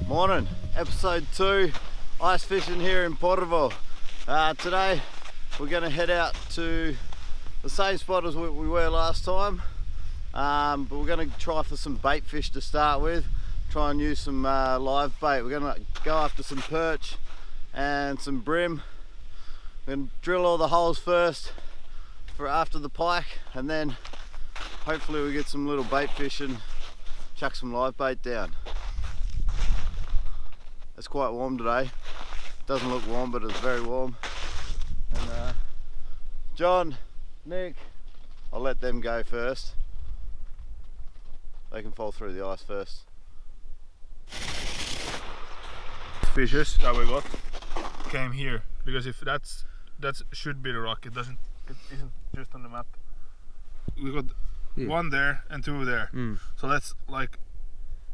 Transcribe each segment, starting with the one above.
Morning, episode 2, ice fishing here in Porvoo. Today we're going to head out to the same spot as we were last time, but we're going to try for some bait fish to start with, try and use some live bait. We're going to go after some perch and some brim. We're going to drill all the holes first for after the pike, and then hopefully we get some little bait fish and chuck some live bait down. It's quite warm today. Doesn't look warm, but it's very warm. And John, Nick, I'll let them go first. They can fall through the ice first. Fishes that we got came here because if that should be the rock, it isn't just on the map. We got one there and two there. So let's like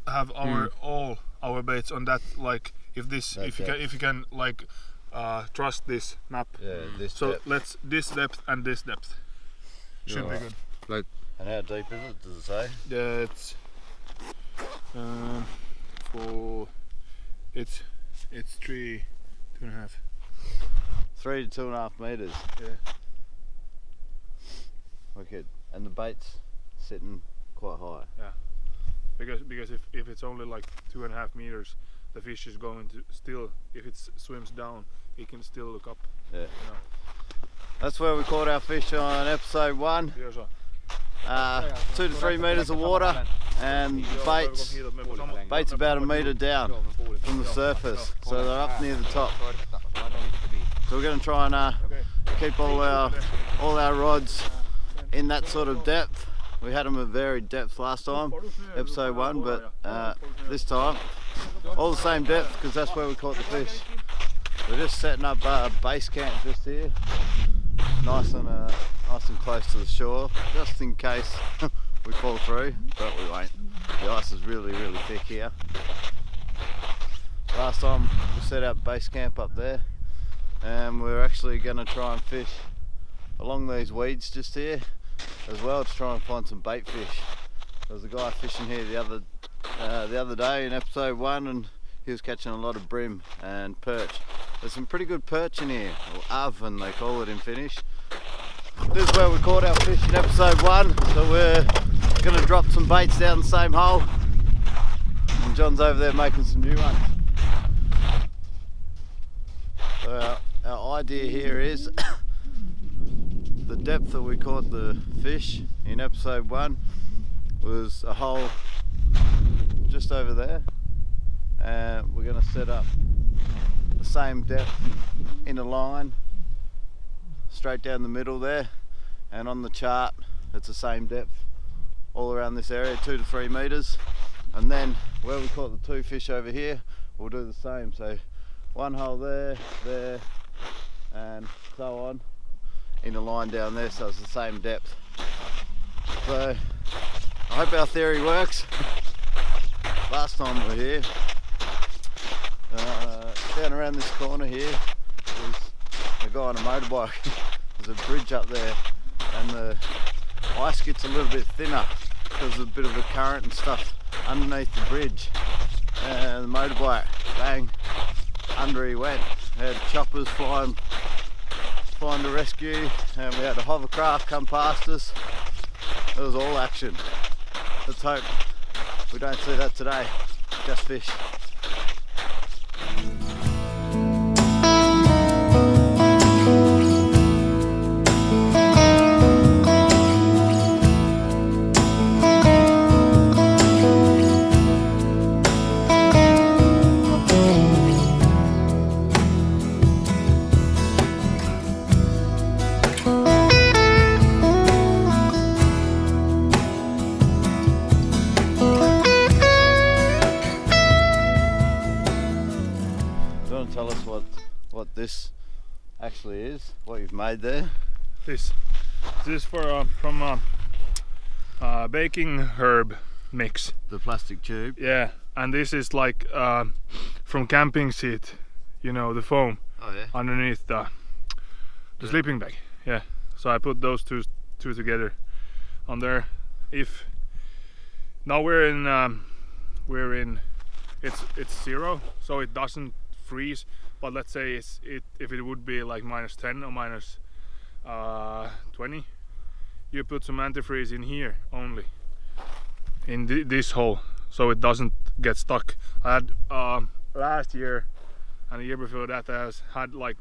have all our baits on that, like if you can like trust this map. Yeah, this so depth. let's this depth and this depth should be good. Like, and how deep is it? Does it say? Yeah, it's 3, 2.5. 3 to 2.5 meters. Yeah. Okay, and the bait's sitting quite high. Yeah. Because if it's only like 2.5 meters, the fish is going to still, if it swims down, it can still look up. Yeah. You know. That's where we caught our fish on episode 1. 2 to 3 meters of water, and the bait's about 1 meter down from the surface, so they're up near the top. So we're going to try and keep all our rods in that sort of depth. We had them at varied depth last time, episode 1, but this time all the same depth because that's where we caught the fish. We're just setting up a base camp just here, nice and close to the shore, just in case we fall through, but we won't. The ice is really thick here. Last time we set up base camp up there, and we're actually going to try and fish along these weeds just here as well to try and find some bait fish. There was a guy fishing here the other day in episode 1, and he was catching a lot of brim and perch. There's some pretty good perch in here, or oven they call it in Finnish. This is where we caught our fish in episode 1, so we're going to drop some baits down the same hole, and John's over there making some new ones. So our idea here is the depth that we caught the fish in episode 1 was a hole just over there, and we're going to set up the same depth in a line straight down the middle there, and on the chart it's the same depth all around this area, 2 to 3 meters, and then where we caught the 2 fish over here we'll do the same, so one hole there, and so on in a line down there, so it's the same depth. So I hope our theory works. Last time we were here, down around this corner here, there's a guy on a motorbike. There's a bridge up there, and the ice gets a little bit thinner because there's a bit of a current and stuff underneath the bridge, and the motorbike, bang, under he went. We had choppers flying to rescue, and we had a hovercraft come past us. It was all action. Let's hope we don't see that today, just fish. Tell us what this actually is, what you've made there. This is from baking herb mix. The plastic tube. Yeah, and this is like from camping seat, you know, the foam underneath the sleeping bag. Yeah, so I put those two together on there. If now we're in it's 0, so it doesn't freeze. But let's say if it would be like -10 or -20, you put some antifreeze in here only, in this hole, so it doesn't get stuck. I had last year and the year before that, I had like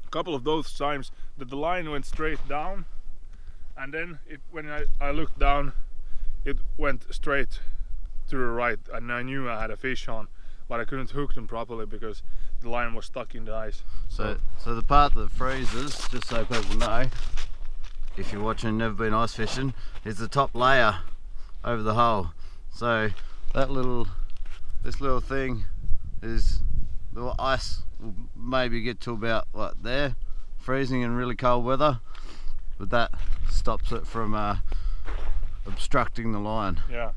a couple of those times that the line went straight down, and then when I looked down, it went straight to the right, and I knew I had a fish on, but I couldn't hook them properly because the line was stuck in the ice. So the part that freezes, just so people know, if you're watching and never been ice fishing, is the top layer over the hole. So that this little thing is the ice will maybe get to about what there, freezing in really cold weather, but that stops it from obstructing the line. Yeah.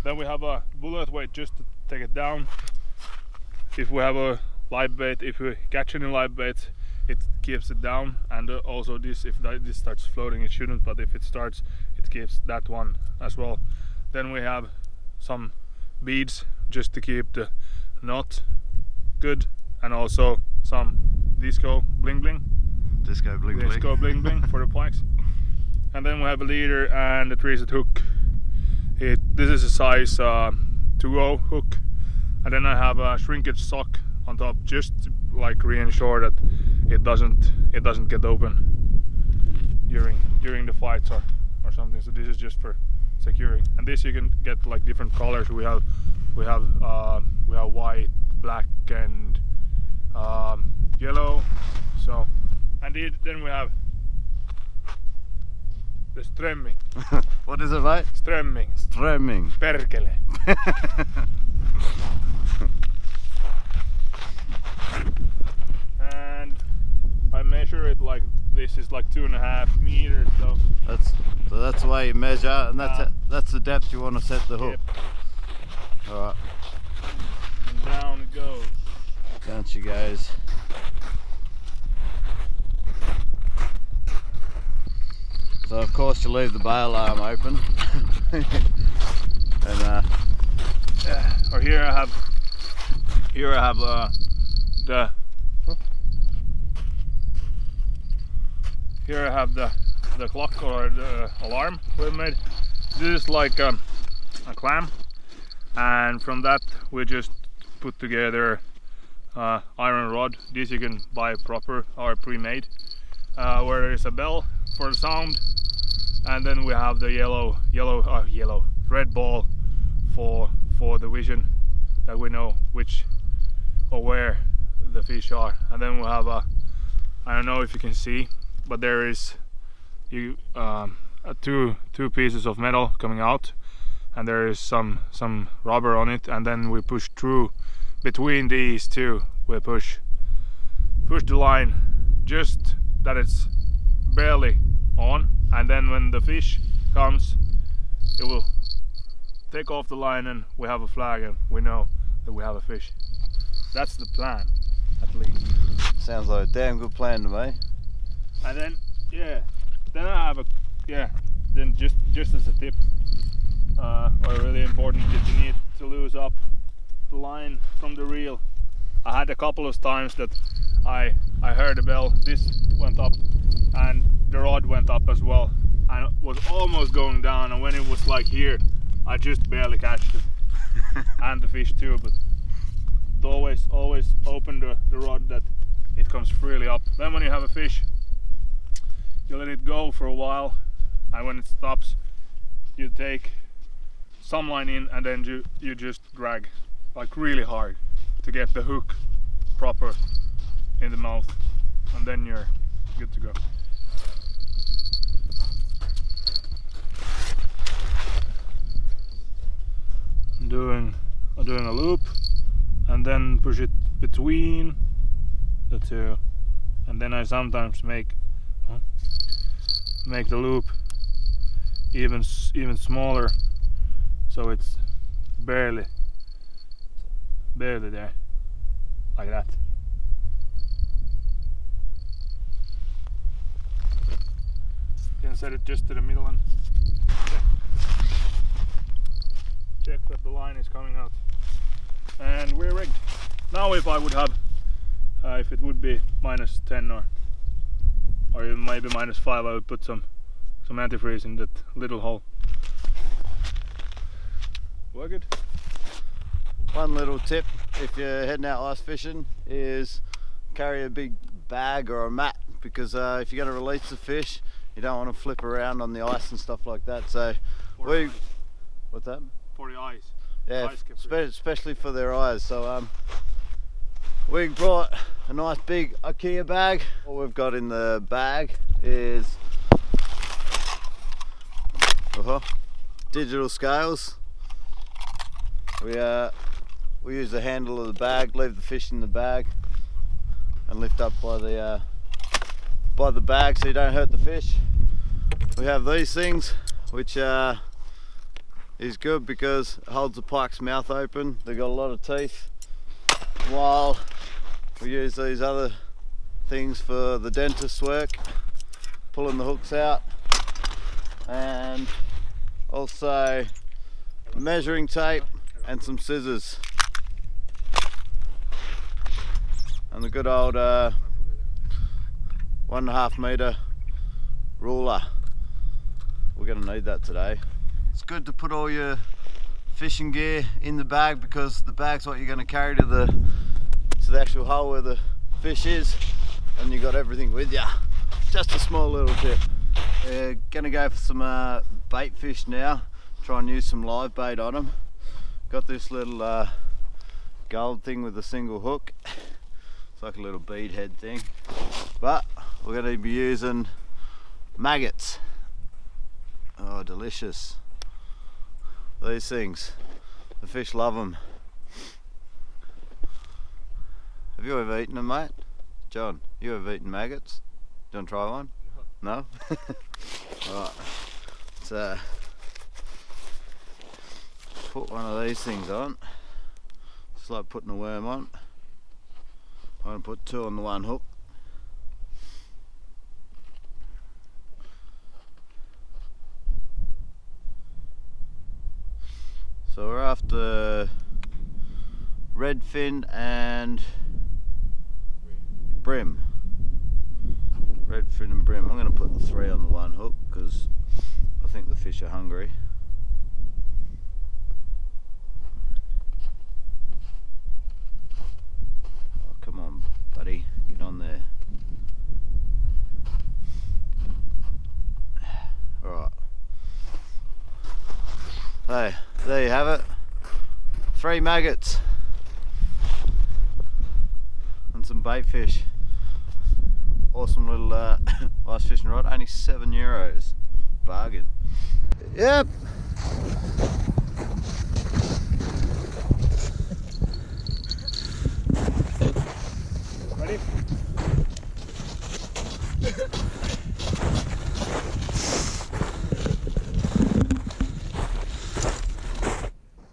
Then we have a bullet weight just to take it down. If we have a live bait, if we catch any live baits, it keeps it down, and also this, if this starts floating, it shouldn't, but if it starts, it keeps that one as well. Then we have some beads just to keep the knot good, and also some disco bling bling. Disco bling bling. Disco bling bling for the pikes. And then we have a leader and a 3-set hook. This is a size 2.0 hook, and then I have a shrinkage sock on top, just to like reassure that it doesn't get open during the fights or something. So this is just for securing. And this you can get like different colors. We have white, black, and yellow. So, and then we have the strömming. What is it, mate? Strömming. Strömming. Perkele. And I measure it like this is like 2.5 meters. So that's the way you measure, and that's the depth you want to set the hook. Yep. All right. And down it goes. Down she goes. So of course you leave the bail arm open. And or here I have the clock or the alarm we made. This is like a clam, and from that we just put together iron rod. This you can buy proper or pre-made, where there is a bell for the sound, and then we have the red ball for the vision, that we know which or where the fish are. And then we have I don't know if you can see, but there is two pieces of metal coming out, and there is some rubber on it, and then we push through between these two. We push the line just that it's barely on, and then when the fish comes, it will take off the line and we have a flag and we know that we have a fish. That's the plan, at least. Sounds like a damn good plan to me. And then then I have then just as a tip, or really important tip, you need to loose up the line from the reel. I had a couple of times that I heard a bell, this went up and the rod went up as well, and it was almost going down, and when it was like here, I just barely catched it. And the fish too, but always open the rod that it comes freely up. Then when you have a fish, you let it go for a while, and when it stops, you take some line in, and then you just drag like really hard to get the hook proper in the mouth, and then you're good to go. Doing a loop, and then push it between the two, and then I sometimes make the loop even smaller, so it's barely there, like that. You can set it just to the middle and check that the line is coming out and we're rigged. Now if I would have, if it would be -10 or even maybe -5, I would put some antifreeze in that little hole. Work it. One little tip if you're heading out ice fishing is carry a big bag or a mat, because if you're going to release the fish, you don't want to flip around on the ice and stuff like that. So what's that? For the eyes. Yeah, especially for their eyes. So we brought a nice big IKEA bag. What we've got in the bag is digital scales. We use the handle of the bag, leave the fish in the bag, and lift up by the bag so you don't hurt the fish. We have these things, which is good because it holds the pike's mouth open. They've got a lot of teeth, while we use these other things for the dentist's work, pulling the hooks out, and also measuring tape and some scissors, and the good old 1.5 meter ruler. We're going to need that today. It's good to put all your fishing gear in the bag, because the bag's what you're going to carry to the actual hole where the fish is, and you got everything with you. Just a small little tip. We're going to go for some bait fish now. Try and use some live bait on them. Got this little gold thing with a single hook. It's like a little bead head thing, but we're going to be using maggots. Oh, delicious. These things, the fish love them. Have you ever eaten them, mate? John, you ever eaten maggots? Do you want to try one? No? Alright, let's put one of these things on. It's like putting a worm on. I'm going to put 2 on the one hook. So we're after redfin and brim. Redfin and brim. I'm going to put the 3 on the one hook because I think the fish are hungry. Oh, come on, buddy, get on there. Alright. Hey, there you have it. 3 maggots and some bait fish. Awesome little ice fishing rod, only €7. Bargain. Yep. Ready?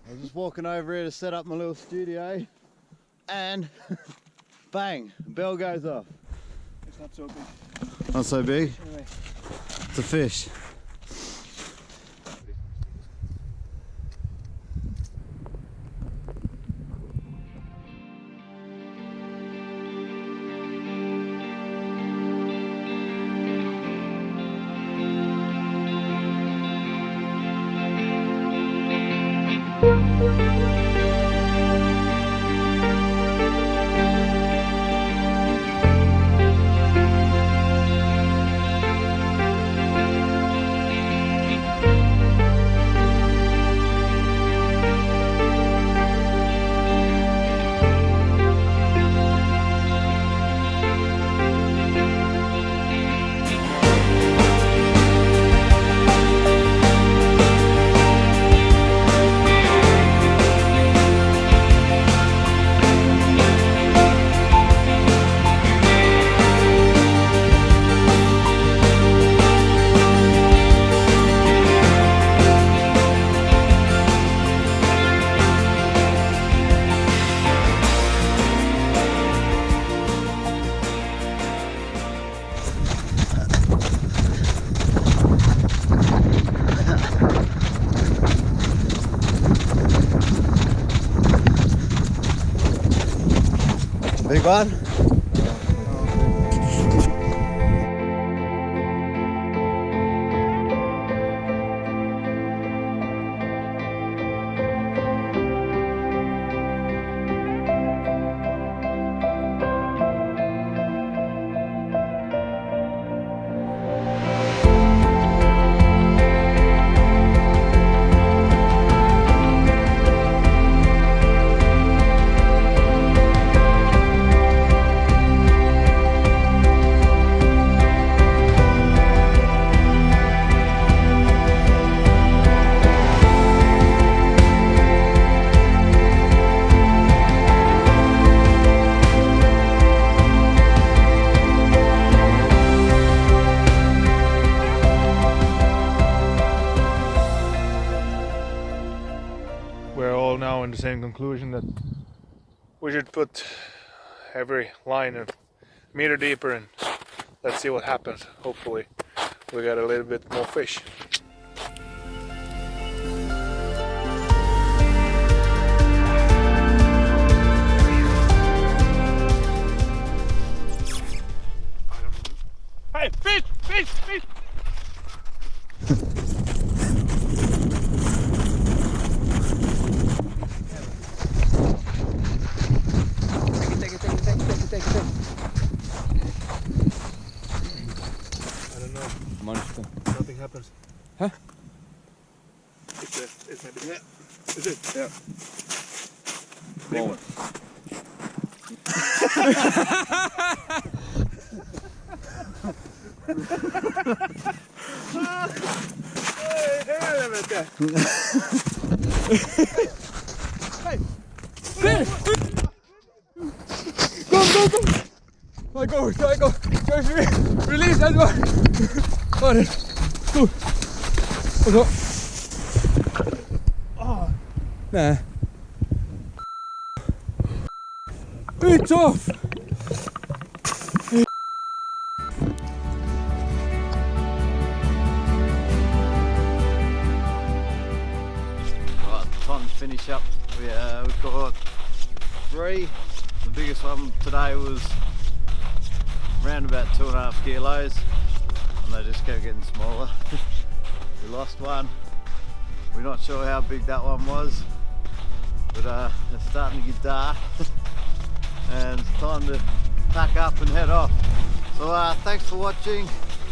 I was just walking over here to set up my little studio, and bang, the bell goes off. It's not so big. Not so big? Anyway. It's a fish. gone? We're all now in the same conclusion that we should put every line a meter deeper and let's see what happens. Hopefully we got a little bit more fish. Hey, fish, fish, fish! I don't know. Monster. Nothing happens. Huh? It's maybe. Yeah. Is it? Yeah. Big Wow. one. Helvete! Kom! Just release that one! Got it! Go! Och så... Nej. It's off! Right, time to finish up. We caught 3. The biggest one today was around about 2.5 kilos, and they just kept getting smaller. We lost one. We're not sure how big that one was, but it's starting to get dark and it's time to pack up and head off. So thanks for watching,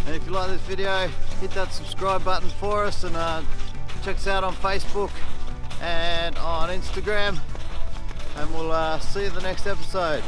and if you like this video, hit that subscribe button for us, and check us out on Facebook and on Instagram, and we'll see you in the next episode.